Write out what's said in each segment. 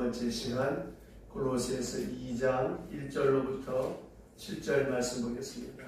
번째 시간 골로새서 2장 1절로부터 7절 말씀 보겠습니다.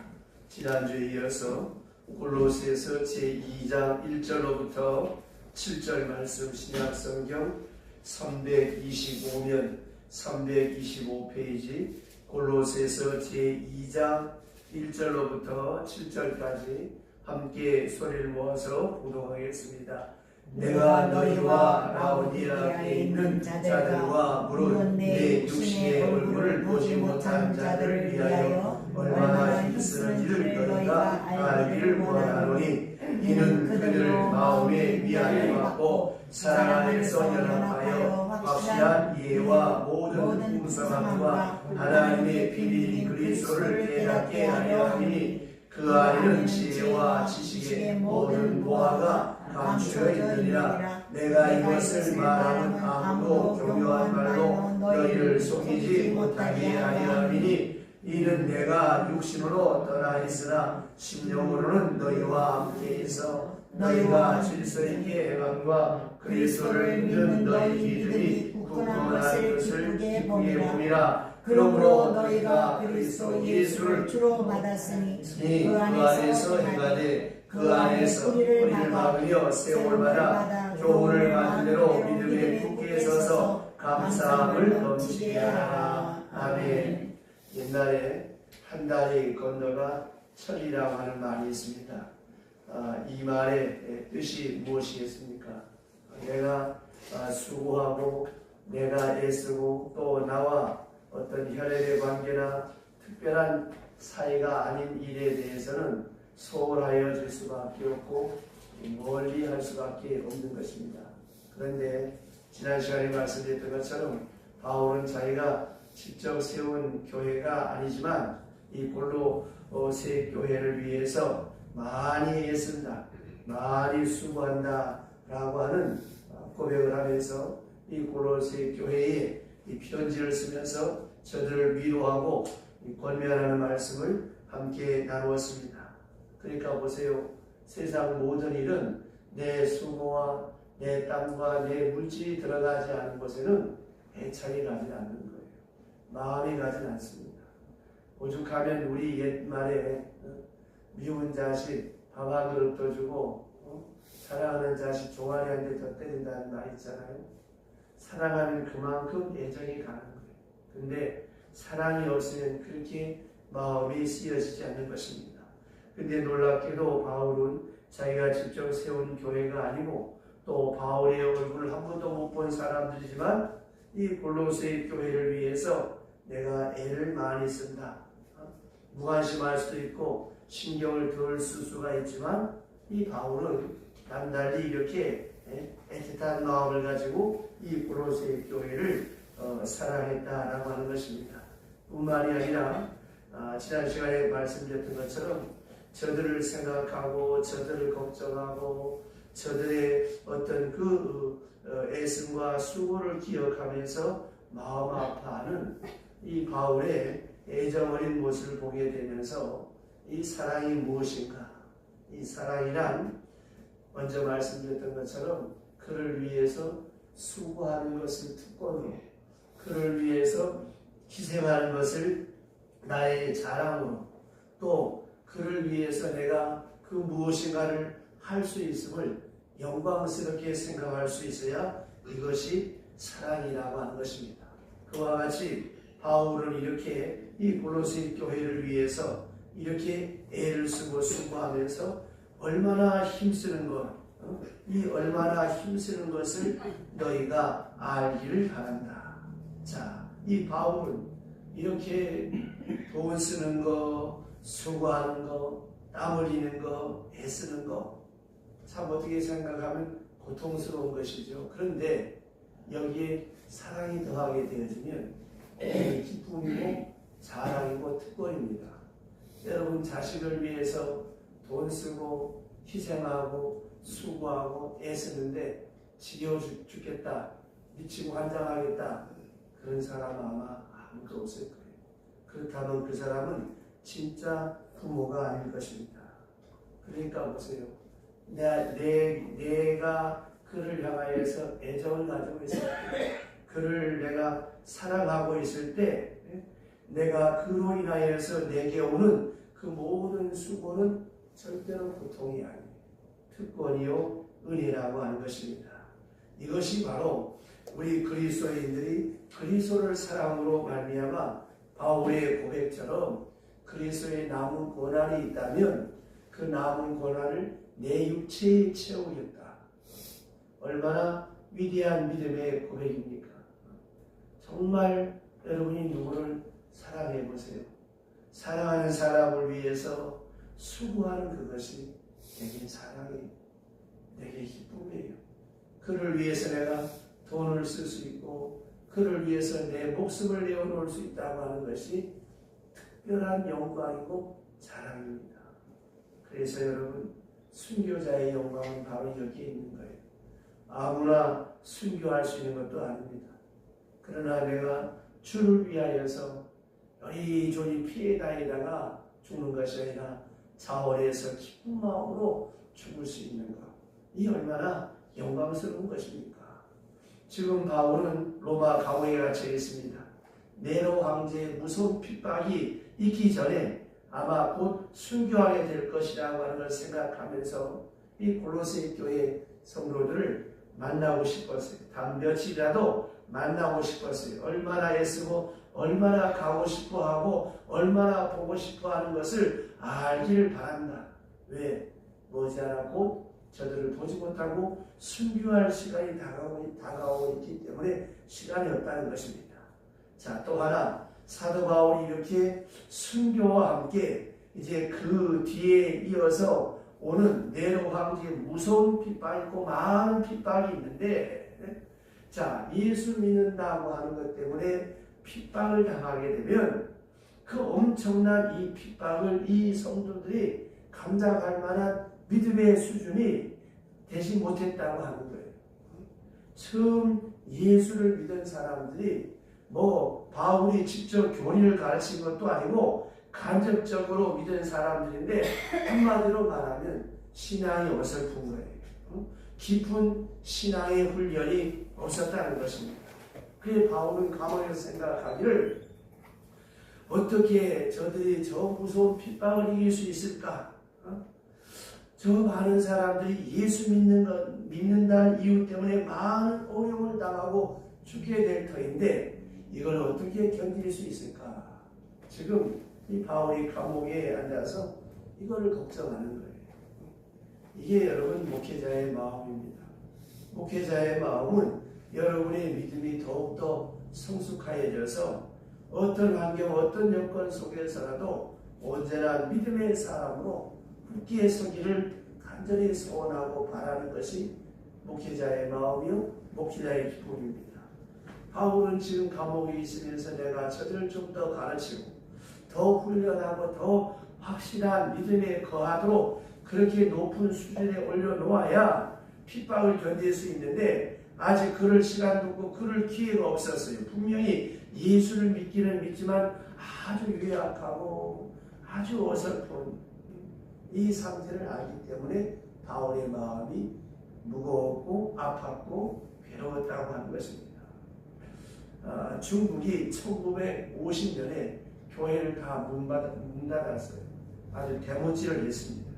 지난주에 이어서 골로새서 제2장 1절로부터 7절 말씀 신약성경 325면 325페이지 골로새서 제2장 1절로부터 7절까지 함께 소리를 모아서 봉독하겠습니다. 내가 너희와 라오디아에 있는 자들과 물론 내 육신의 얼굴을 보지 못한 자들을 위하여 얼마나 힘쓰는지를 너희가 알기를 원하노니 이는 그들 마음에 위안을 받고 사랑 안에서 연합하여 확실한 이해와 모든 풍성함과 하나님의 비밀인 그리스도를 깨닫게 하려 함이니 그 안에는 지혜와 지식의 모든 보화가 감추어 있느니라. 내가 이것을 말하는 아무도 교묘한 말로 너희를 속이지 못하게 하려 함이니 이는 내가 육신으로 떠나 있으나 심령으로는 너희와 함께 있어 너희가 질서 있게 해방과 그리스도를 믿는 너희 기준이 굳건한 것을 기쁘게 봄이라. 그러므로 너희가 그리스도 예수를 주로 받았으니 그 안에서 행하되 그 안에서 뿌리를 막으며 세월마다 교훈을 받은 대로 믿음에 굳게 서서 감사함을 넘치게 하라. 아멘. 옛날에 한 달이 건너가 철이라고 하는 말이 있습니다. 이 말의 뜻이 무엇이겠습니까? 내가 수고하고 내가 애쓰고 또 나와 어떤 혈연의 관계나 특별한 사이가 아닌 일에 대해서는 소홀하여 질 수밖에 없고 멀리 할 수밖에 없는 것입니다. 그런데 지난 시간에 말씀드렸던 것처럼 바울은 자기가 직접 세운 교회가 아니지만 이 골로새 교회를 위해서 많이 애쓴다, 많이 수고한다 라고 하는 고백을 하면서 이 골로새 교회에 이 편지를 쓰면서 저들을 위로하고 권면하는 말씀을 함께 나누었습니다. 그러니까 보세요. 세상 모든 일은 내 수고와 내 땀과 내 물질이 들어가지 않은 곳에는 애착이 가지 않는 거예요. 마음이 가지 않습니다. 오죽하면 우리 옛말에 미운 자식 밥 한 그릇 더 주고 사랑하는 자식 종아리 한 대 더 때린다는 말 있잖아요. 사랑하면 그만큼 애정이 가는 거예요. 근데 사랑이 없으면 그렇게 마음이 쓰여지지 않는 것입니다. 근데 놀랍게도 바울은 자기가 직접 세운 교회가 아니고 또 바울의 얼굴을 한 번도 못 본 사람들이지만 이 골로새 교회를 위해서 내가 애를 많이 쓴다. 무관심할 수도 있고 신경을 덜 쓸 수가 있지만 이 바울은 남달리 이렇게 애틋한 마음을 가지고 이 골로새 교회를 사랑했다라고 하는 것입니다. 뿐만이 아니라 지난 시간에 말씀드렸던 것처럼 저들을 생각하고 저들을 걱정하고 저들의 어떤 그 애씀과 수고를 기억하면서 마음 아파하는 이 바울의 애정 어린 모습을 보게 되면서 이 사랑이 무엇인가? 이 사랑이란 먼저 말씀드렸던 것처럼 그를 위해서 수고하는 것을 특권으로, 그를 위해서 희생하는 것을 나의 자랑으로, 또 그를 위해서 내가 그 무엇인가를 할 수 있음을 영광스럽게 생각할 수 있어야 이것이 사랑이라고 하는 것입니다. 그와 같이 바울은 이렇게 이 골로새 교회를 위해서 이렇게 애를 쓰고 수고하면서 얼마나 힘쓰는 것, 이 얼마나 힘쓰는 것을 너희가 알기를 바란다. 자, 이 바울은 이렇게 돈 쓰는 거, 수고하는 거, 땀 흘리는 거, 애쓰는 거, 참 어떻게 생각하면 고통스러운 것이죠. 그런데 여기에 사랑이 더하게 되어지면 기쁨이고 자랑이고 특권입니다. 여러분 자식을 위해서 돈 쓰고 희생하고 수고하고 애쓰는데 지겨워 죽겠다, 미치고 환장하겠다, 그런 사람 아마 아무도 없을 거예요. 그렇다면 그 사람은 진짜 부모가 아닐 것입니다. 그러니까 보세요. 내가 그를 향하여서 애정을 가지고 있을 때 그를 내가 사랑하고 있을 때 내가 그로 인하여서 내게 오는 그 모든 수고는 절대로 고통이 아니에요. 특권이요 은혜라고 하는 것입니다. 이것이 바로 우리 그리스도인들이 그리스도를 사랑으로 말미암아 바울의 고백처럼 그리스도의 남은 고난이 있다면 그 남은 고난을 내 육체에 채우겠다. 얼마나 위대한 믿음의 고백입니까? 정말 여러분이 누구를 사랑해 보세요. 사랑하는 사람을 위해서 수고하는 그것이 내게 사랑이에요. 내게 기쁨이에요. 그를 위해서 내가 돈을 쓸 수 있고 그를 위해서 내 목숨을 내어놓을 수 있다고 하는 것이 특별한 영광이고 자랑입니다. 그래서 여러분 순교자의 영광은 바로 여기에 있는 거예요. 아무나 순교할 수 있는 것도 아닙니다. 그러나 내가 주를 위하여서 여리조리 피해 다니다가 죽는 것이 아니라 자원해서 기쁜 마음으로 죽을 수 있는 것. 이 얼마나 영광스러운 것입니까? 지금 바울은 로마 감옥에 갇혀 있습니다. 네로 황제의 무서운 핍박이 있기 전에 아마 곧 순교하게 될 것이라고 하는 걸 생각하면서 이 골로새 교회 성도들을 만나고 싶었어요. 단 며칠이라도 만나고 싶었어요. 얼마나 애쓰고 얼마나 가고 싶어하고 얼마나 보고 싶어하는 것을 알기를 바란다. 왜? 머지않아 곧 저들을 보지 못하고 순교할 시간이 다가오고 있기 때문에 시간이 없다는 것입니다. 자, 또 하나 사도 바울이 이렇게 순교와 함께 이제 그 뒤에 이어서 오는 네로 황제의 무서운 핍박이 있고 많은 핍박이 있는데, 자, 예수 믿는다고 하는 것 때문에 핍박을 당하게 되면 그 엄청난 이 핍박을 이 성도들이 감당할 만한 믿음의 수준이 되지 못했다고 하는 거예요. 처음 예수를 믿은 사람들이 바울이 직접 교리를 가르친 것도 아니고 간접적으로 믿은 사람들인데 한마디로 말하면 신앙이 어설픈 거예요. 깊은 신앙의 훈련이 없었다는 것입니다. 그래서 바울은 감옥에서 생각하기를 어떻게 저들이 저 무서운 핍박을 이길 수 있을까? 저 많은 사람들이 예수 믿는다는 이유 때문에 많은 어려움을 당하고 죽게 될 터인데 이걸 어떻게 견딜 수 있을까? 지금 이 바울이 감옥에 앉아서 이거를 걱정하는 거예요. 이게 여러분 목회자의 마음입니다. 목회자의 마음은 여러분의 믿음이 더욱더 성숙하여져서 어떤 환경, 어떤 여건 속에서라도 언제나 믿음의 사람으로 굳게 서기를 간절히 소원하고 바라는 것이 목회자의 마음이요 목회자의 기쁨입니다. 바울은 지금 감옥에 있으면서 내가 저들을 좀 더 가르치고 더 훈련하고 더 확실한 믿음에 거하도록 그렇게 높은 수준에 올려놓아야 핍박을 견딜 수 있는데 아직 그럴 시간도 없고 그럴 기회가 없었어요. 분명히 예수를 믿기는 믿지만 아주 유약하고 아주 어설픈 이 상태를 알기 때문에 바울의 마음이 무거웠고 아팠고 괴로웠다고 하는 것입니다. 중국이 1950년에 교회를 다 문 닫았어요. 아주 대문질을 했습니다.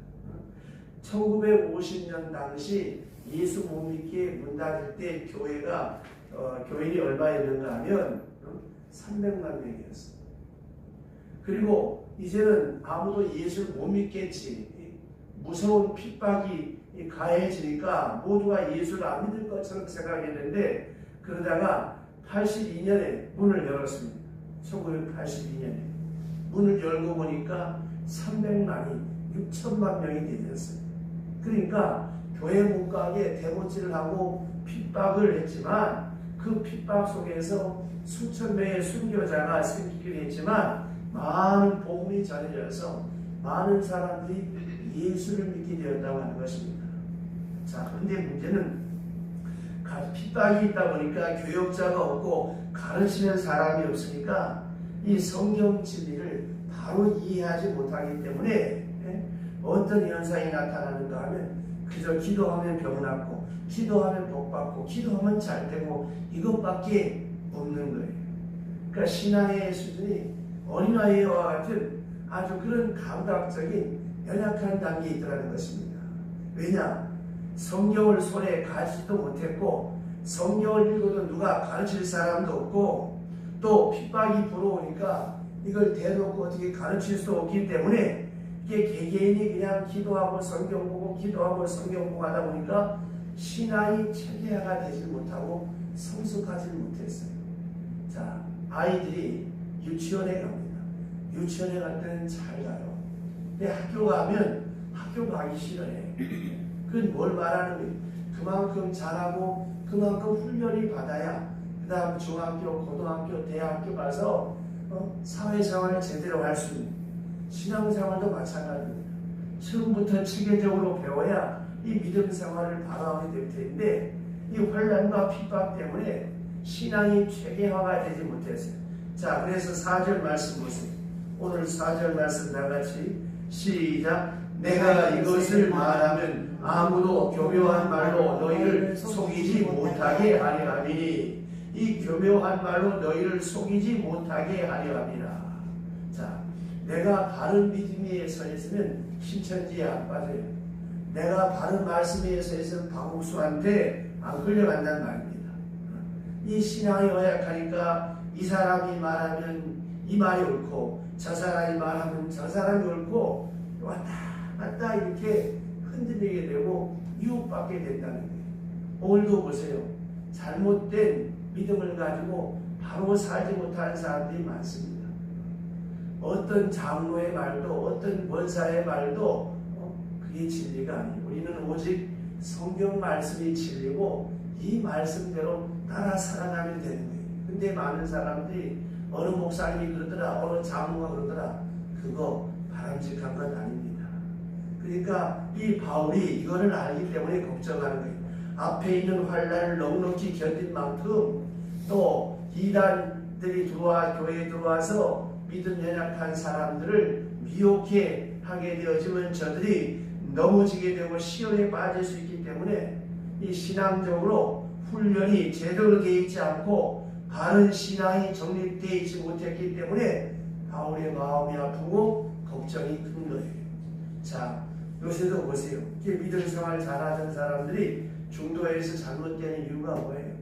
1950년 당시 예수 못 믿게 문 닫을 때 교인이 얼마였는가 하면 300만 명이었어요. 그리고 이제는 아무도 예수를 못 믿겠지. 무서운 핍박이 가해지니까 모두가 예수를 안 믿을 것처럼 생각했는데 그러다가 82년에 문을 열었습니다. 1982년에 문을 열고 보니까 300만이 6천만 명이 되었어요. 그러니까 교회 문각에 대못질을 하고 핍박을 했지만 그 핍박 속에서 수천 명의 순교자가 생기기도 했지만 많은 복음이 전해져서 많은 사람들이 예수를 믿게 되었다고 하는 것입니다. 자, 그런데 문제는 핍박이 있다 보니까 교역자가 없고 가르치는 사람이 없으니까 이 성경 진리를 바로 이해하지 못하기 때문에 어떤 현상이 나타나는가 하면 그저 기도하면 병 낫고 기도하면 복 받고 기도하면 잘 되고 이것밖에 없는 거예요. 그러니까 신앙의 수준이 어린아이와 같은 아주 그런 감각적인 연약한 단계에 있더라는 것입니다. 왜냐? 성경을 손에 가지도 못했고 성경을 읽어도 누가 가르칠 사람도 없고 또 핍박이 불어오니까 이걸 대놓고 어떻게 가르칠 수 없기 때문에 이게 개개인이 그냥 기도하고 성경 보고 기도하고 성경 보고 하다 보니까 신앙이 체계화가 되지 못하고 성숙하지 못했어요. 자, 아이들이 유치원에 갑니다. 유치원에 갈 때는 잘 가요. 근데 학교 가면 학교 가기 싫어해. 그건 뭘 말하는 거예요? 그만큼 잘하고 그만큼 훈련이 받아야 그 다음 중학교, 고등학교, 대학교 가서 사회생활을 제대로 할 수 있는 신앙생활도 마찬가지입니다. 처음부터 체계적으로 배워야 이 믿음 생활을 바라하게 될 텐데 이 혼란과 핍박 때문에 신앙이 체계화가 되지 못했어요. 자, 그래서 4절 말씀 보세요. 오늘 4절 말씀 다같이 시작. 내가 이것을 말하면 아무도 교묘한 말로 너희를 속이지 못하게 하려 함이니 이 교묘한 말로 너희를 속이지 못하게 하려 함이라. 자, 내가 바른 믿음 위에 서 있으면 신천지에 안 빠져요. 내가 바른 말씀 위에 서 있으면 박옥수한테 안 끌려간다는 말입니다. 이 신앙이 허약하니까 이 사람이 말하면 이 말이 옳고 저 사람이 말하면 저 사람이 옳고 왔다 갔다 이렇게 흔들리게 되고 유혹받게 된다는 거예요. 오늘도 보세요. 잘못된 믿음을 가지고 바로 살지 못하는 사람들이 많습니다. 어떤 장로의 말도 어떤 원사의 말도 그게 진리가 아니에요. 우리는 오직 성경 말씀이 진리고 이 말씀대로 따라 살아가면 되는 거예요. 근데 많은 사람들이 어느 목사님이 그러더라, 어느 장로가 그러더라, 그거 바람직한 건 아닙니다. 그러니까 이 바울이 이거를 알기 때문에 걱정하는 거예요. 앞에 있는 환난을 넉넉히 견딘 만큼 또 이단들이 들어와 교회에 들어와서 믿음 연약한 사람들을 미혹해 하게 되어지면 저들이 넘어지게 되고 시험에 빠질 수 있기 때문에 이 신앙적으로 훈련이 제대로 되어 있지 않고 바른 신앙이 정립되어 있지 못했기 때문에 바울의 마음이 아프고 걱정이 큰 거예요. 자, 요새도 보세요. 믿음 생활 잘하는 사람들이 중도에서 잘못되는 이유가 뭐예요?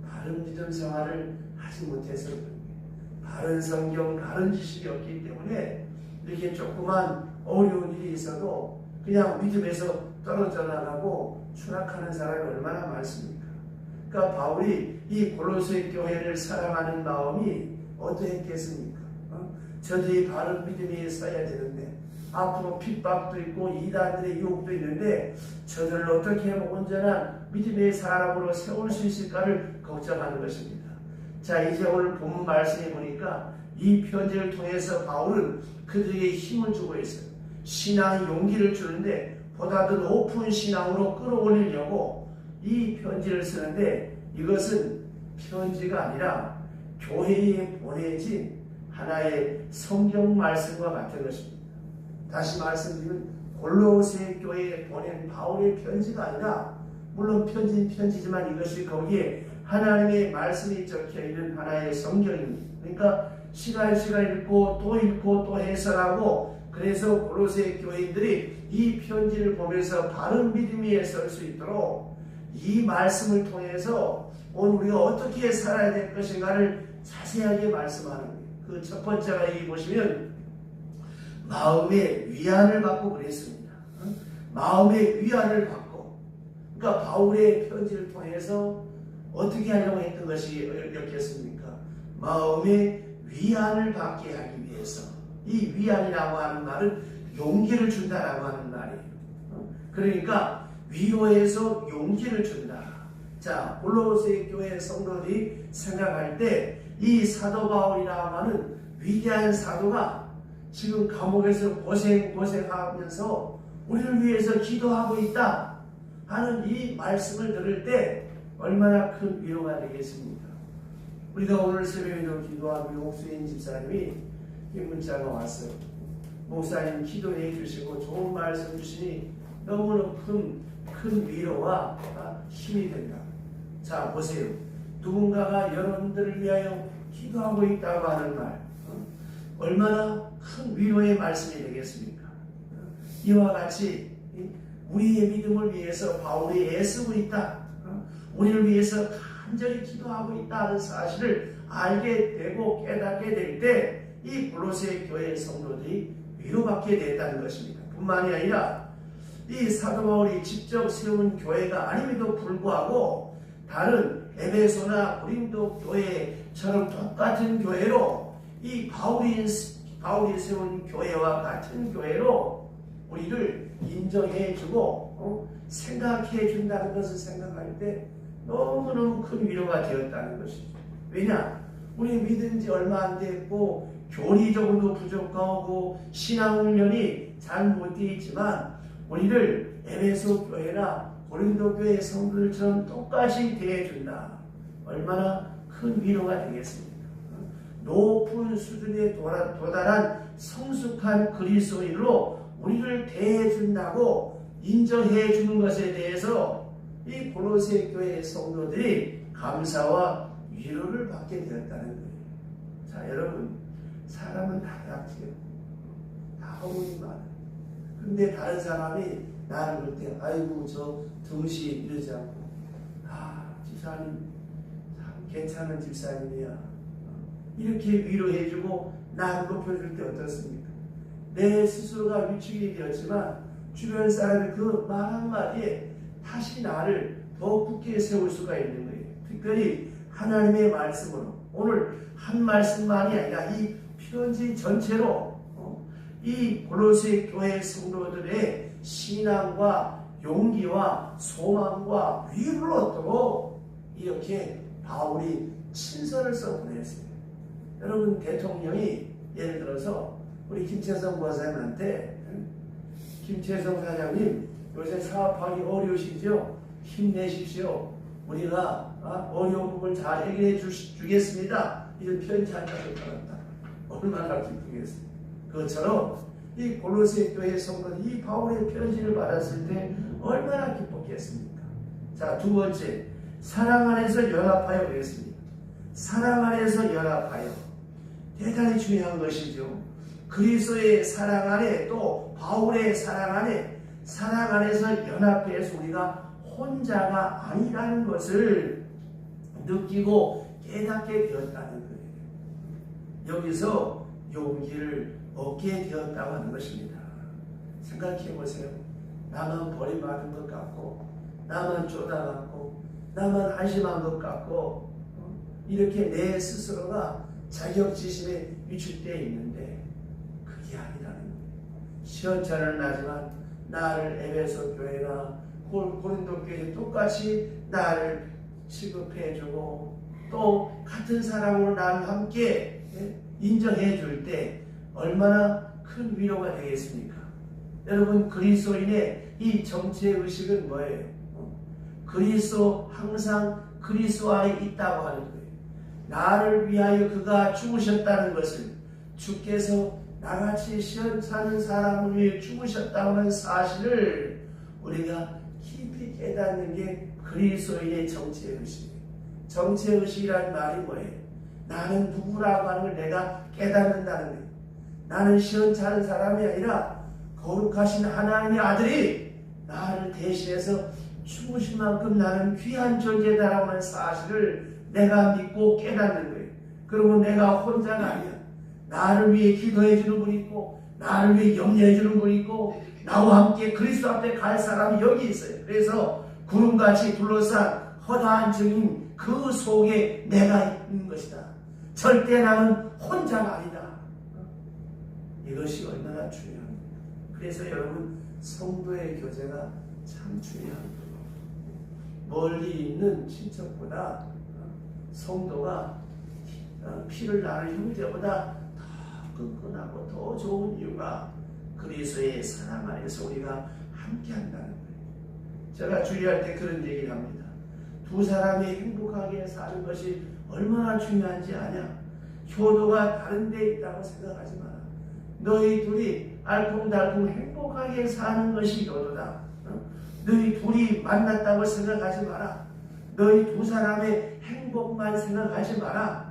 바른 믿음 생활을 하지 못해서 바른 성경, 바른 지식이 없기 때문에 이렇게 조그만 어려운 일이 있어도 그냥 믿음에서 떨어져 나가고 추락하는 사람이 얼마나 많습니까? 그러니까 바울이 이 골로새 교회를 사랑하는 마음이 어떠했겠습니까? 저들이 바른 믿음에 서야 되는데 앞으로 핍박도 있고 이단들의 유혹도 있는데 저들을 어떻게 하면 온전한 믿음의 사람으로 세울 수 있을까를 걱정하는 것입니다. 자, 이제 오늘 본문 말씀에 보니까 이 편지를 통해서 바울은 그들에게 힘을 주고 있어요. 신앙의 용기를 주는데 보다 더 높은 신앙으로 끌어올리려고 이 편지를 쓰는데 이것은 편지가 아니라 교회에 보내진 하나의 성경 말씀과 같은 것입니다. 다시 말씀드리면 골로새 교회에 보낸 바울의 편지가 아니라 물론 편지는 편지지만 이것이 거기에 하나님의 말씀이 적혀있는 하나의 성경입니다. 그러니까 시간 읽고 또 해설하고 그래서 골로새 교인들이 이 편지를 보면서 바른 믿음 위에 설 수 있도록 이 말씀을 통해서 오늘 우리가 어떻게 살아야 될 것인가를 자세하게 말씀하는 거예요. 그 첫 번째가 여기 보시면 마음의 위안을 받고 그랬습니다. 마음의 위안을 받고 그러니까 바울의 편지를 통해서 어떻게 하려고 했던 것이었겠습니까? 마음의 위안을 받게 하기 위해서 이 위안이라고 하는 말은 용기를 준다라고 하는 말이에요. 그러니까 위로해서 용기를 준다. 자, 골로새 교회 성도들이 생각할 때 이 사도 바울이라고 하는 위대한 사도가 지금 감옥에서 고생하면서 우리를 위해서 기도하고 있다 하는 이 말씀을 들을 때 얼마나 큰 위로가 되겠습니까? 우리가 오늘 새벽에도 기도하고 옥수인 집사님이 이 문자가 왔어요. 목사님 기도해 주시고 좋은 말씀 주시니 너무나 큰 위로와 힘이 된다. 자, 보세요. 누군가가 여러분들을 위하여 기도하고 있다고 하는 말, 얼마나 큰 위로의 말씀이 되겠습니까? 이와 같이 우리의 믿음을 위해서 바울이 애쓰고 있다, 우리를 위해서 간절히 기도하고 있다는 사실을 알게 되고 깨닫게 될 때 이 골로새 교회 성도들이 위로받게 됐다는 것입니다. 뿐만이 아니라 이 사도 바울이 직접 세운 교회가 아님에도 불구하고 다른 에베소나 고린도 교회처럼 똑같은 교회로 이 바울이 세운 교회와 같은 교회로 우리를 인정해주고 생각해 준다는 것을 생각할 때 너무너무 큰 위로가 되었다는 것이죠. 왜냐? 우리 믿은 지 얼마 안 됐고 교리적으로도 부족하고 신앙훈련이 잘 못 되어 있지만 우리를 에베소 교회나 고린도 교회 성도들처럼 똑같이 대해준다. 얼마나 큰 위로가 되겠습니까? 높은 수준에 도달한 성숙한 그리스도인으로 우리를 대해준다고 인정해주는 것에 대해서 이 골로새 교회 성도들이 감사와 위로를 받게 되었다는 거예요. 자, 여러분, 사람은 다 약해요. 다 허물이 많아요. 근데 다른 사람이 나를 볼 때 아이고 저 등시 이러지 않고 집사님 참 괜찮은 집사님이야 이렇게 위로해주고 나를 높여줄 때 어떻습니까? 내 스스로가 위축이 되었지만 주변 사람이 그 말 한마디에 다시 나를 더 굳게 세울 수가 있는 거예요. 특별히 하나님의 말씀으로 오늘 한 말씀만이 아니라 이 편지 전체로 이 골로새 교회 성도들의 신앙과 용기와 소망과 위로를 얻도록 이렇게 바울이 친서를 써 보냈어요. 여러분, 대통령이 예를 들어서 우리 김채성 부사장한테 김채성 사장님 요새 사업하기 어려우시죠? 힘내십시오. 우리가 어려운 부분을 잘 해결해 주겠습니다. 이런 편지 한 장을 받았다. 얼마나 기쁘겠습니까? 그것처럼 이 골로새 교회 성도들이 이 바울의 편지를 받았을 때 얼마나 기뻤겠습니까? 자, 두 번째, 사랑 안에서 연합하여 그랬습니다. 사랑 안에서 연합하여. 대단히 중요한 것이죠. 그리스도의 사랑 안에 또 바울의 사랑 안에서 연합해서 우리가 혼자가 아니라는 것을 느끼고 깨닫게 되었다는 거예요. 여기서 용기를 얻게 되었다고 하는 것입니다. 생각해 보세요. 나만 버림받은 것 같고 나만 쫓아갔고 나만 한심한 것 같고 이렇게 내 스스로가 자격지심에 위축되어 있는데 그게 아니라는 거예요. 시원찮은 나지만 나를 에베소 교회나 고린도 교회 똑같이 나를 취급해주고 또 같은 사랑으로 나를 함께 인정해 줄 때 얼마나 큰 위로가 되겠습니까? 여러분, 그리스도인의 이 정체의식은 뭐예요? 항상 그리스도 안에 있다고 하는 거예요. 나를 위하여 그가 죽으셨다는 것을, 주께서 나같이 시원찮은 사람을 위해 죽으셨다고 하는 사실을 우리가 깊이 깨닫는 게 그리스도인의 정체의식이에요. 정체의식이라는 말이 뭐예요? 나는 누구라고 하는 걸 내가 깨닫는다는 거예요. 나는 시원찮은 사람이 아니라 거룩하신 하나님의 아들이 나를 대신해서 죽으신 만큼 나는 귀한 존재다라고 하는 사실을 내가 믿고 깨닫는 거예요. 그리고 내가 혼자가 아니야. 나를 위해 기도해 주는 분이 있고 나를 위해 염려해 주는 분이 있고 나와 함께 그리스도 앞에 갈 사람이 여기 있어요. 그래서 구름같이 둘러싼 허다한 증인 그 속에 내가 있는 것이다. 절대 나는 혼자가 아니다. 이것이 얼마나 중요합니다. 그래서 여러분, 성도의 교제가 참 중요합니다. 멀리 있는 친척보다 성도가 피를 나눌 형제보다 더 끈끈하고 더 좋은 이유가 그리스도의 사랑 안에서 우리가 함께 한다는 거예요. 제가 주의할 때 그런 얘기를 합니다. 두 사람이 행복하게 사는 것이 얼마나 중요한지 아냐? 효도가 다른 데 있다고 생각하지 마라. 너희 둘이 알콩달콩 행복하게 사는 것이 효도다. 너희 둘이 만났다고 생각하지 마라. 너희 두 사람의 행복만 생각하지 마라.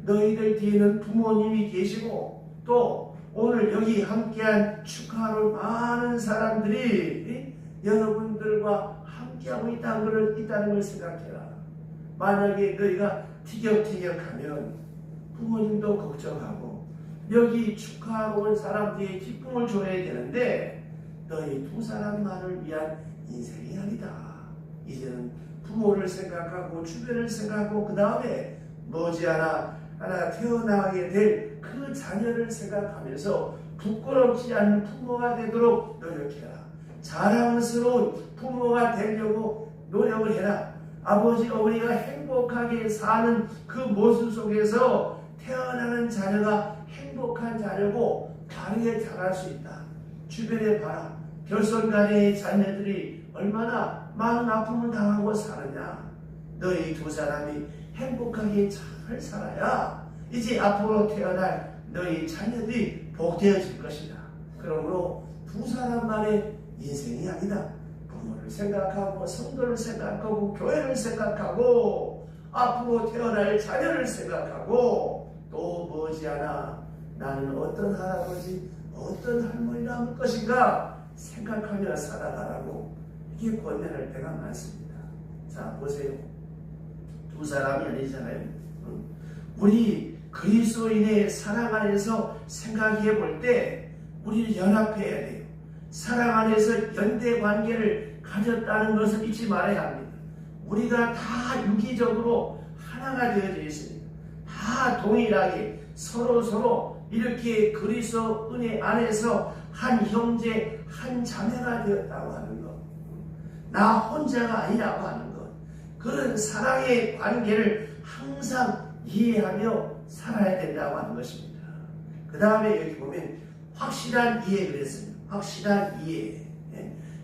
너희들 뒤에는 부모님이 계시고 또 오늘 여기 함께한 축하할 많은 사람들이 여러분들과 함께하고 있다는 걸 생각해라. 만약에 너희가 티격태격하면 부모님도 걱정하고 여기 축하하러 온 사람들이 기쁨을 줘야 되는데 너희 두 사람만을 위한 인생이 아니다. 이제는 부모를 생각하고 주변을 생각하고 그 다음에 머지않아 태어나게 될 그 자녀를 생각하면서 부끄럽지 않은 부모가 되도록 노력해라. 자랑스러운 부모가 되려고 노력을 해라. 아버지 어머니가 행복하게 사는 그 모습 속에서 태어나는 자녀가 행복한 자녀고 바르게 자랄 수 있다. 주변에 봐라. 결손간의 자녀들이 얼마나 많은 아픔을 당하고 사느냐. 너희 두 사람이 행복하게 잘 살아야 이제 앞으로 태어날 너희 자녀들이 복되어질 것이다. 그러므로 두 사람만의 인생이 아니다. 부모를 생각하고 성도를 생각하고 교회를 생각하고 앞으로 태어날 자녀를 생각하고 또 머지않아 나는 어떤 할아버지 어떤 할머니 남을 것인가 생각하며 살아가라고 이게 권면할 때가 많습니다. 자 보세요. 두 사람이 아니잖아요. 우리 그리스도인의 사랑 안에서 생각해 볼 때 우리는 연합해야 돼요. 사랑 안에서 연대 관계를 가졌다는 것을 잊지 말아야 합니다. 우리가 다 유기적으로 하나가 되어져 있습니다. 다 동일하게 서로 이렇게 그리스도 은혜 안에서 한 형제 한 자매가 되었다고 하는 것, 나 혼자가 아니라고 하는 것, 그런 사랑의 관계를 항상 이해하며 살아야 된다고 하는 것입니다. 그 다음에 여기 보면 확실한 이해 그랬습니다. 확실한 이해.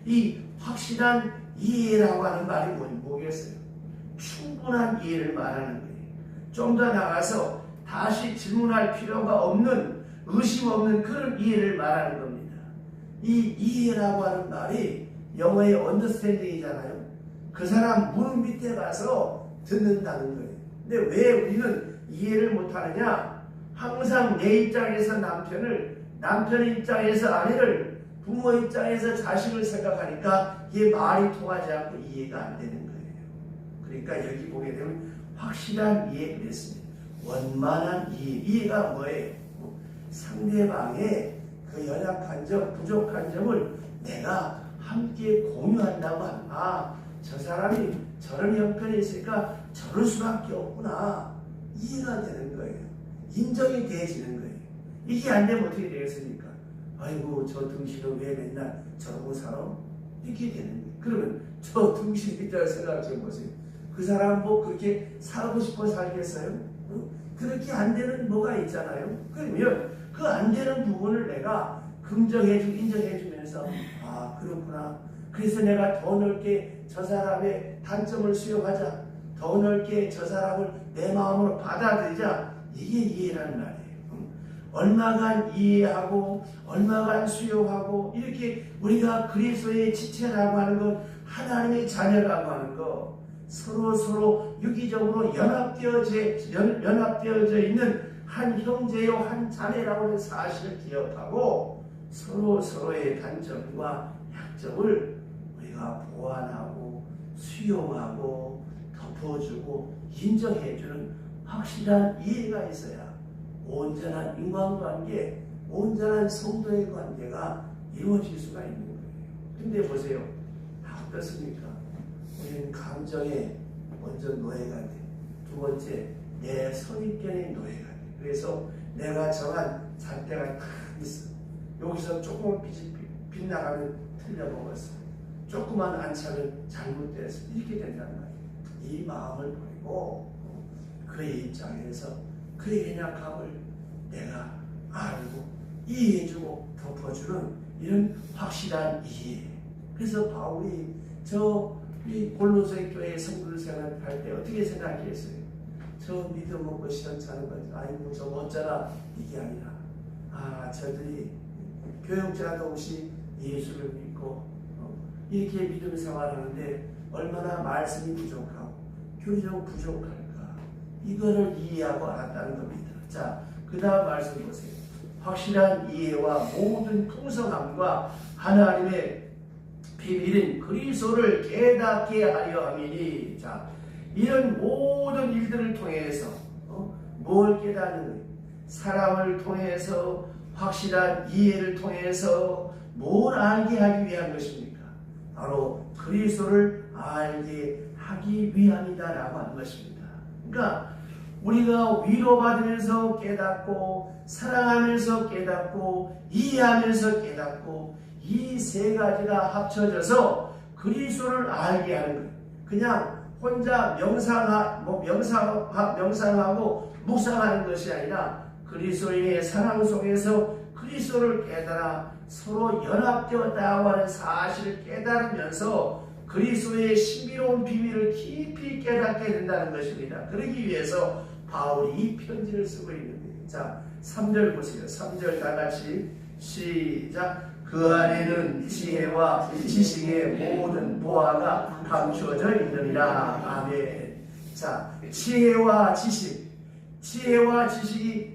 이 확실한 이해라고 하는 말이 뭐겠어요? 충분한 이해를 말하는 거예요. 좀 더 나가서 다시 질문할 필요가 없는 의심 없는 그런 이해를 말하는 겁니다. 이 이해라고 하는 말이 영어의 understanding이잖아요. 그 사람 무릎 밑에 가서 듣는다는 거예요. 근데 왜 우리는 이해를 못하느냐? 항상 내 입장에서 남편 입장에서 아내를, 부모 입장에서 자식을 생각하니까 이게 말이 통하지 않고 이해가 안 되는 거예요. 그러니까 여기 보게 되면 확실한 이해 그랬습니다. 원만한 이해. 이해가 뭐예요? 상대방의 그 연약한 점, 부족한 점을 내가 함께 공유한다고 하나, 저 사람이 저런 형편이 있으니까 저럴 수밖에 없구나. 이해가 되는 거예요. 인정이 되어지는 거예요. 이게 안 되면 어떻게 되겠습니까? 아이고 저 등신은 왜 맨날 저러고 살아? 이렇게 되는 거예요. 그러면 저 등신이라고 생각해 보세요. 그 사람 뭐 그렇게 살고 싶어 살겠어요? 그렇게 안 되는 뭐가 있잖아요. 그러면 그 안 되는 부분을 내가 긍정해주고 인정해주면서 아 그렇구나. 그래서 내가 더 넓게 저 사람의 단점을 수용하자. 더 넓게 저 사람을 내 마음으로 받아들이자. 이게 이해라는 말이에요. 얼마간 이해하고 얼마간 수용하고 이렇게 우리가 그리스도의 지체라고 하는 것, 하나님의 자녀라고 하는 것, 서로 유기적으로 연합되어져 있는 한 형제요 한 자매라고 하는 사실을 기억하고 서로의 단점과 약점을 우리가 보완하고 수용하고 덮어주고 인정해주는 확실한 이해가 있어야 온전한 인간관계, 온전한 성도의 관계가 이루어질 수가 있는 거예요. 근데 보세요. 어떻습니까? 우리는 감정에 먼저 노예가 돼. 두 번째, 내 선입견의 노예가 돼. 그래서 내가 정한 잣대가 딱 있어. 여기서 조금 빗나가면 틀려먹었어. 조금만 안 차면 잘못됐어. 이렇게 된다는 거예요. 이 마음을 버리고 그의 입장에서 그의 연약함을 내가 알고 이해해주고 덮어주는 이런 확실한 이해. 그래서 바울이 이 골로새 교회 성도들 생활할 때 어떻게 생각했어요? 저 믿음 없고 시원찮은 거지. 아이고 저 어쩌나 이게 아니라 저들이 교육자도 없이 예수를 믿고 이렇게 믿음 생활하는데 얼마나 말씀이 부족하고 교리적으로 부족할까, 이거를 이해하고 알았다는 겁니다. 자, 그 다음 말씀 보세요. 확실한 이해와 모든 풍성함과 하나님의 비밀인 그리스도를 깨닫게 하려 함이니. 자, 이런 모든 일들을 통해서 뭘 깨닫는 거예요? 사람을 통해서, 확실한 이해를 통해서 뭘 알게 하기 위한 것입니까? 바로 그리스도를 알게 하기 위함이다라고 하는 것입니다. 그러니까 우리가 위로받으면서 깨닫고, 사랑하면서 깨닫고, 이해하면서 깨닫고, 이 세 가지가 합쳐져서 그리스도를 알게 하는 거예요. 그냥 혼자 명상하고 묵상하는 것이 아니라 그리스도인의 사랑 속에서 그리스도를 깨달아 서로 연합되었다고 하는 사실을 깨달으면서 그리스도의 신비로운 비밀을 깊이 깨닫게 된다는 것입니다. 그러기 위해서 바울이 이 편지를 쓰고 있는 거예요. 자, 3절 보세요. 3절 다 같이 시작. 그 안에는 지혜와 지식의 모든 보화가 감추어져 있느니라. 아멘. 자, 지혜와 지식이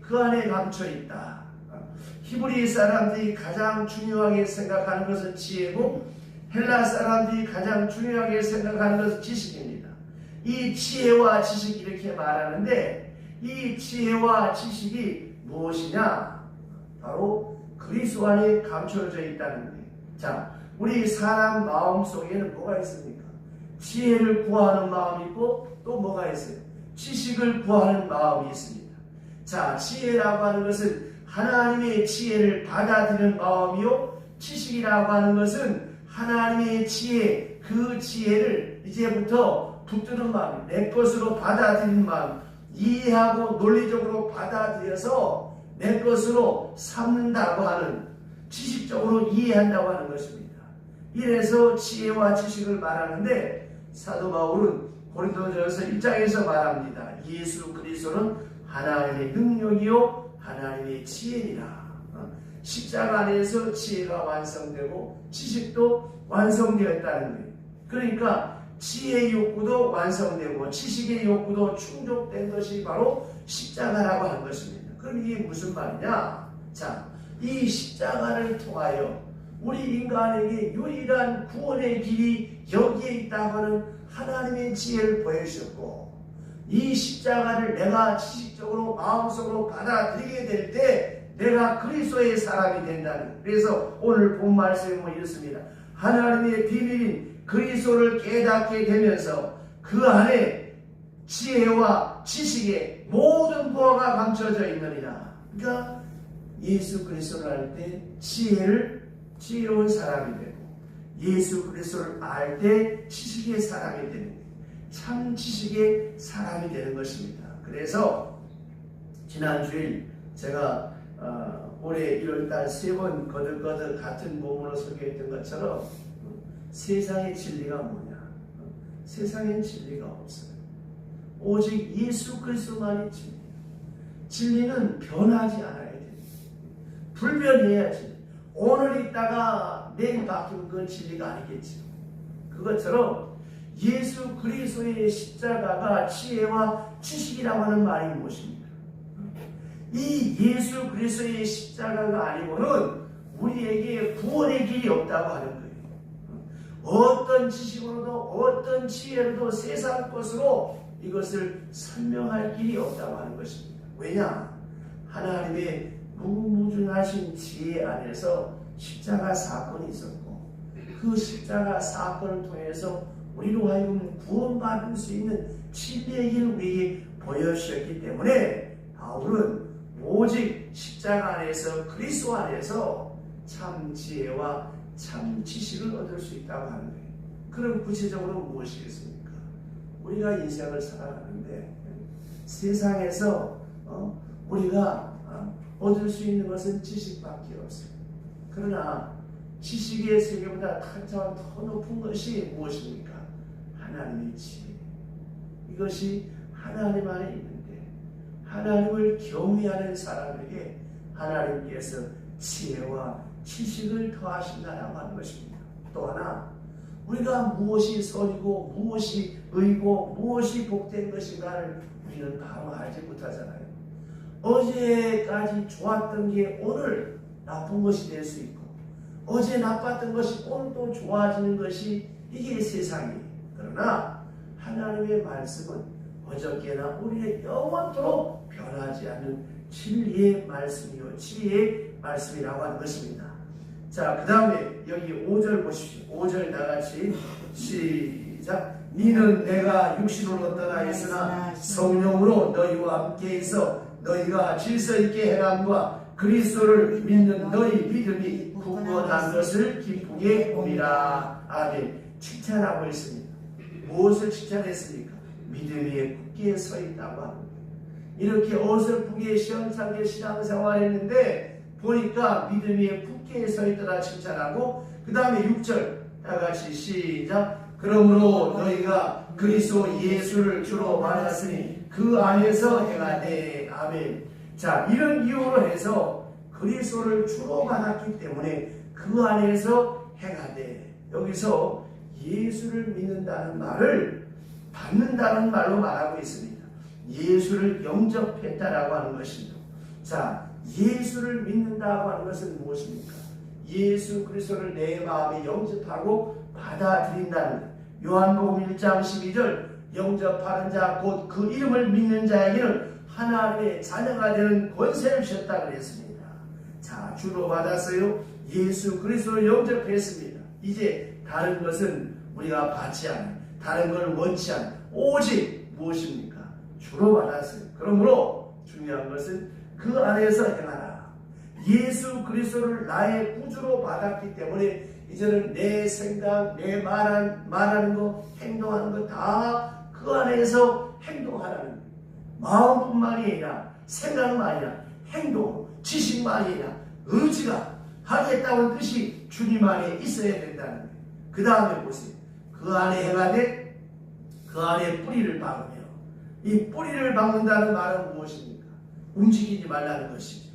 그 안에 감춰 있다. 히브리 사람들이 가장 중요하게 생각하는 것은 지혜고, 헬라 사람들이 가장 중요하게 생각하는 것은 지식입니다. 이 지혜와 지식 이렇게 말하는데, 이 지혜와 지식이 무엇이냐? 바로 그리스도 안에 감춰져 있다는 거예요. 자, 우리 사람 마음 속에는 뭐가 있습니까? 지혜를 구하는 마음이 있고, 또 뭐가 있어요? 지식을 구하는 마음이 있습니다. 자, 지혜라고 하는 것은 하나님의 지혜를 받아들이는 마음이요, 지식이라고 하는 것은 하나님의 지혜, 그 지혜를 이제부터 붙드는 마음, 내 것으로 받아들이는 마음, 이해하고 논리적으로 받아들여서 내 것으로 삼는다고 하는, 지식적으로 이해한다고 하는 것입니다. 이래서 지혜와 지식을 말하는데, 사도 바울은 고린도전서 1장에서 말합니다. 예수 그리스도는 하나님의 능력이요 하나님의 지혜니라. 십자가 안에서 지혜가 완성되고 지식도 완성되었다는 거예요. 그러니까 지혜의 욕구도 완성되고 지식의 욕구도 충족된 것이 바로 십자가라고 하는 것입니다. 그럼 이게 무슨 말이냐? 자, 이 십자가를 통하여 우리 인간에게 유일한 구원의 길이 여기에 있다고 하는 하나님의 지혜를 보여주셨고, 이 십자가를 내가 지식적으로 마음속으로 받아들이게 될 때 내가 그리스도의 사람이 된다는. 그래서 오늘 본 말씀은 이렇습니다. 하나님의 비밀인 그리스도를 깨닫게 되면서 그 안에 지혜와 지식의 모든 보화가 감춰져 있느니라. 그러니까 예수 그리스도를 알 때 지혜로운 사람이 되고, 예수 그리스도를 알 때 지식의 사람이 되는 거예요. 참 지식의 사람이 되는 것입니다. 그래서 지난주일 제가 올해 1월달 3번 거듭거듭 같은 부분으로 소개했던 것처럼 세상의 진리가 뭐냐? 세상엔 진리가 없어요. 오직 예수 그리스도만이 진리예요. 진리는 변하지 않아야 돼요. 불변해야지. 오늘 있다가 내일 바뀌는 건 진리가 아니겠죠. 그것처럼 예수 그리스도의 십자가가 지혜와 지식이라고 하는 말이 무엇입니까? 이 예수 그리스도의 십자가가 아니고는 우리에게 구원의 길이 없다고 하는 거예요. 어떤 지식으로도 어떤 지혜로도 세상 것으로 이것을 설명할 길이 없다고 하는 것입니다. 왜냐? 하나님의 무궁무진하신 지혜 안에서 십자가 사건이 있었고, 그 십자가 사건을 통해서 우리로 하여금 구원받을 수 있는 진리의 길을 우리에게 보여주셨기 때문에 바울은 오직 십자가 안에서, 그리스도 안에서 참 지혜와 참 지식을 얻을 수 있다고 하는 거예요. 그럼 구체적으로 무엇이겠습니까? 우리가 인생을 살아가는데 세상에서 우리가 얻을 수 있는 것은 지식밖에 없어요. 그러나 지식의 세계보다 한참 더 높은 것이 무엇입니까? 하나님의 지혜. 이것이 하나님 안에 있는데, 하나님을 경외하는 사람에게 하나님께서 지혜와 지식을 더하신다라고 하는 것입니다. 또 하나, 우리가 무엇이 선이고 무엇이 의고 무엇이 복된 것인가를 우리는 바로 알지 못하잖아요. 어제까지 좋았던 게 오늘 나쁜 것이 될 수 있고, 어제 나빴던 것이 오늘 또 좋아지는 것이 이게 세상이에요. 그러나 하나님의 말씀은 어저께나 우리의 영원토록 변하지 않는 진리의 말씀이요, 지혜의 말씀이라고 하는 것입니다. 자, 그 다음에 여기 5절 보십시오. 5절 다같이 시작. 니는 내가 육신으로 떠나 있으나 성령으로 너희와 함께 있어 너희가 질서 있게 행함과 그리스도를 믿는 너희 믿음이 굳건한 것을 기쁘게 봄이라. 아멘. 칭찬하고 있습니다. 무엇을 칭찬했습니까? 믿음 위에 굳게 서 있다고 합니다. 이렇게 어설프게 시험상에 신앙생활 했는데 보니까 믿음 위에 굳게 서 있더라 칭찬하고, 그 다음에 6절 다같이 시작. 그러므로 너희가 그리스도 예수를 주로 받았으니 그 안에서 행하되. 아멘. 자, 이런 이유로 해서 그리스도를 주로 받았기 때문에 그 안에서 행하되, 여기서 예수를 믿는다는 말을 받는다는 말로 말하고 있습니다. 예수를 영접했다라고 하는 것입니다. 자, 예수를 믿는다고 하는 것은 무엇입니까? 예수 그리스도를 내 마음에 영접하고 받아들인다는 것. 요한복음 1장 12절 영접하는 자 곧 그 이름을 믿는 자에게는 하나님의 자녀가 되는 권세를 주셨다 그랬습니다. 자, 주로 받았어요. 예수 그리스도를 영접했습니다. 이제 다른 것은 우리가 받지 않아요. 다른 걸 원치 않아요. 오직 무엇입니까? 주로 받았어요. 그러므로 중요한 것은 그 안에서 행하라. 예수 그리스도를 나의 구주로 받았기 때문에 이제는 내 생각, 내 말하는 거, 행동하는 거 다 그 안에서 행동하라는 거예요. 마음뿐만이 아니라 생각만이 아니라 행동, 지식만이 아니라 의지가 하겠다는 뜻이 주님 안에 있어야 된다는 거예요. 그 다음에 보세요. 그 안에 행하되 그 안에 뿌리를 박으며. 이 뿌리를 박는다는 말은 무엇입니까? 움직이지 말라는 것이죠.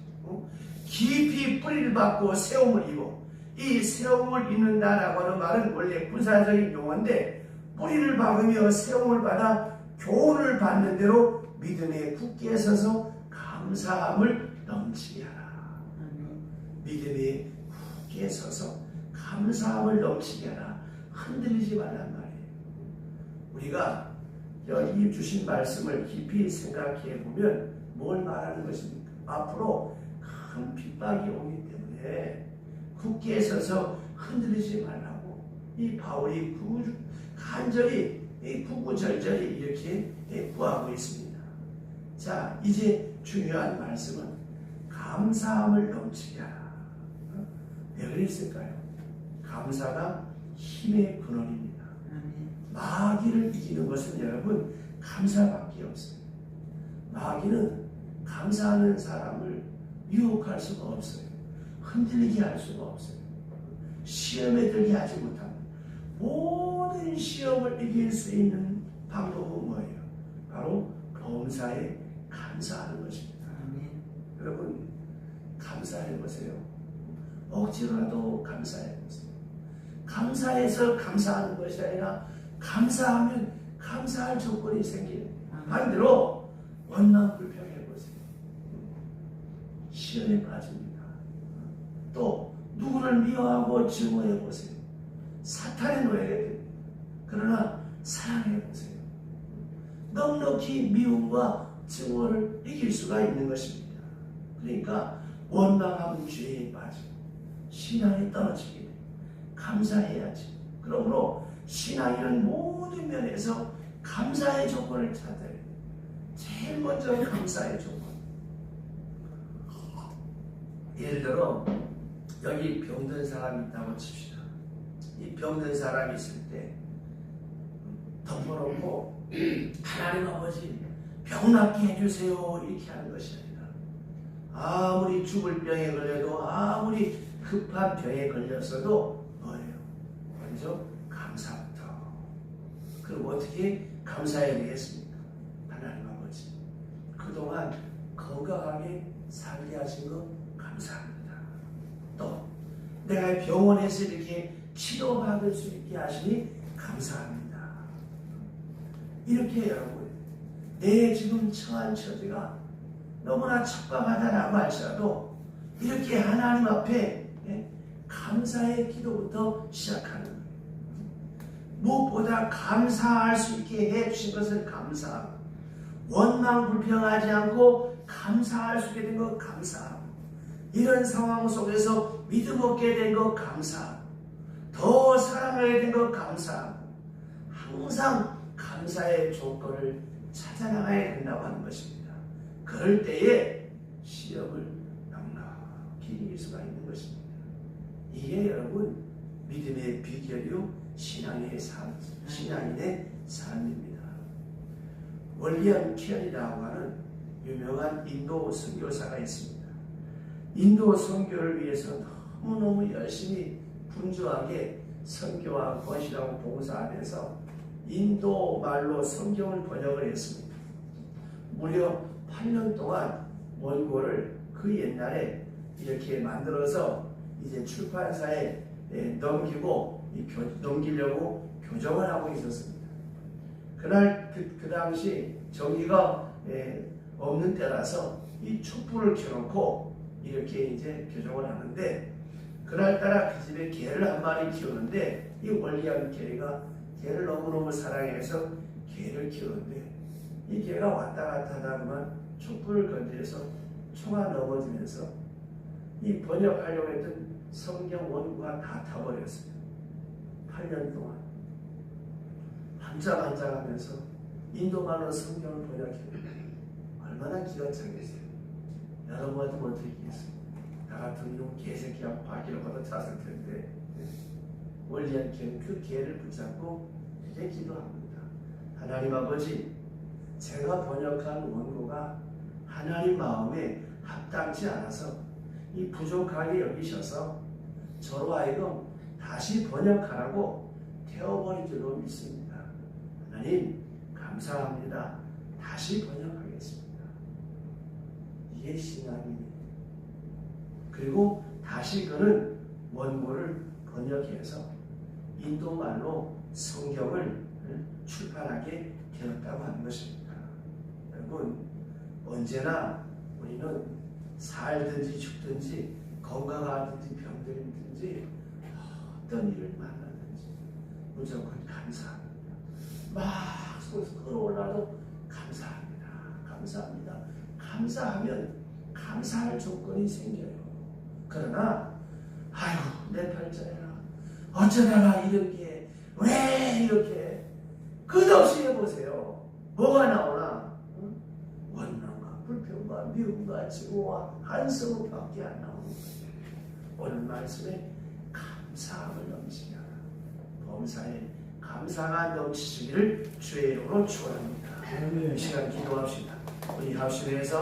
깊이 뿌리를 박고 세움을 입어. 이 세움을 입는다라고 하는 말은 원래 군사적인 용어인데, 뿌리를 박으며 세움을 받아 교훈을 받는 대로 믿음에 굳게 서서 감사함을 넘치게 하라. 믿음에 굳게 서서 감사함을 넘치게 하라. 흔들리지 말란 말이에요. 우리가 여기 주신 말씀을 깊이 생각해 보면 뭘 말하는 것입니까? 앞으로 큰 핍박이 오기 때문에 굳게 서서 흔들리지 말라고 이 바울이 간절히 구구절절히 이렇게 구하고 있습니다. 자, 이제 중요한 말씀은 감사함을 넘치게 하라. 왜 그랬을까요? 감사가 힘의 근원입니다. 마귀를 이기는 것은 여러분 감사밖에 없어요. 마귀는 감사하는 사람을 유혹할 수가 없어요. 흔들리게 할 수가 없어요. 시험에 들게 하지 못합니다. 모든 시험을 이길 수 있는 방법은 뭐예요? 바로 범사에 감사하는 것입니다. 여러분 감사해 보세요. 억지로라도 감사해 보세요. 감사해서 감사하는 것이 아니라 감사하면 감사할 조건이 생기는 거예요. 반대로 원망 불평해 보세요. 시험에 빠집니다. 또 누구를 미워하고 증오해 보세요. 사탄의 노예가 됩니다. 그러나 사랑해 보세요. 넉넉히 미움과 증오를 이길 수가 있는 것입니다. 그러니까 원망하면 죄에 빠지고 신앙이 떨어지게 돼요. 감사해야지. 그러므로 신앙이는 모든 면에서 감사의 조건을 찾아야 돼요. 제일 먼저 감사의 조건. 예를 들어 여기 병든 사람이 있다고 칩시다. 이 병든 사람이 있을 때 덮어놓고 하나님 아버지 병 낫게 해주세요 이렇게 하는 것이 아니라, 아무리 죽을 병에 걸려도 아무리 급한 병에 걸렸어도 뭐예요? 먼저 감사부터. 그럼 어떻게 감사해야 되겠습니까? 하나님 아버지 그동안 건강하게 살게 하신 거 감사합니다. 또 내가 병원에서 이렇게 치료받을 수 있게 하시니 감사합니다. 이렇게 여러분, 내 지금 처한 처지가 너무나 척박하다라고 할지라도 이렇게 하나님 앞에 감사의 기도부터 시작하는 거예요. 무엇보다 감사할 수 있게 해주신 것을 감사하고, 원망 불평하지 않고 감사할 수 있게 된 것 감사하고, 이런 상황 속에서 믿음 얻게 된 것 감사하고, 더 사랑하게 된 것 감사하고, 항상 감사의 조건을 찾아나가야 된다고 하는 것입니다. 그럴 때에 시험을 넉넉히 이길 수가 있는 것입니다. 이게 여러분 믿음의 비결이요 신앙인의 삶입니다. 월리엄 켈이라고 하는 유명한 인도 선교사가 있습니다. 인도 선교를 위해서 너무너무 열심히 분주하게 선교와 건실하고 봉사하면서 인도 말로 성경을 번역을 했습니다. 무려 8년 동안 원고를 그 옛날에 이렇게 만들어서 이제 출판사에 넘기려고 교정을 하고 있었습니다. 그날 그 당시 전기가 없는 때라서 이 촛불을 켜놓고 이렇게 이제 교정을 하는데, 그날따라 그 집에 개를 한 마리 키우는데, 이 월리엄 켈리가 개를 너무너무 사랑해서 개를 키우는데, 이 개가 왔다 갔다 하다만 촛불을 건드려서 총알 넘어지면서 이 번역하려고 했던 성경 원고가 다 타버렸어요. 8년 동안 반짝반짝하면서 인도말로 성경을 번역했는데 얼마나 기가 차겠어요. 여러분한테 어떻게 있겠어요? 나 같은 이놈 개새끼가 바퀴를 걷어 찼을 텐데, 월리엄 켈리는 그 개를 붙잡고 이렇게 기도합니다. 하나님 아버지, 제가 번역한 원고가 하나님 마음에 합당치 않아서 이 부족하게 여기셔서 저로 하여금 다시 번역하라고 태워버린 줄로 믿습니다. 하나님 감사합니다. 다시 번역하겠습니다. 이게 신앙이에요. 그리고 다시 그는 원고를 번역해서 인도말로 성경을 출판하게 되었다고 하는 것입니다. 여러분, 언제나 우리는 살든지 죽든지 건강하든지 병들든지 어떤 일을 만나든지 무조건 감사합니다. 막 속에서 끌어올라도 감사합니다. 감사합니다. 감사하면 감사할 조건이 생겨요. 그러나 아이고 내 팔자야 어쩌다가 이렇게 왜 이렇게 끝없이 해보세요. 뭐가 나오나? 원망과 불평과 미움과 증오와 한성밖에 안 나오는 거예요. 오늘 말씀에 감사함을 넘치게 하라. 범사에 감사가 넘치시기를 주의 이름으로 축원합니다. 이 시간 기도합시다. 우리 합심해서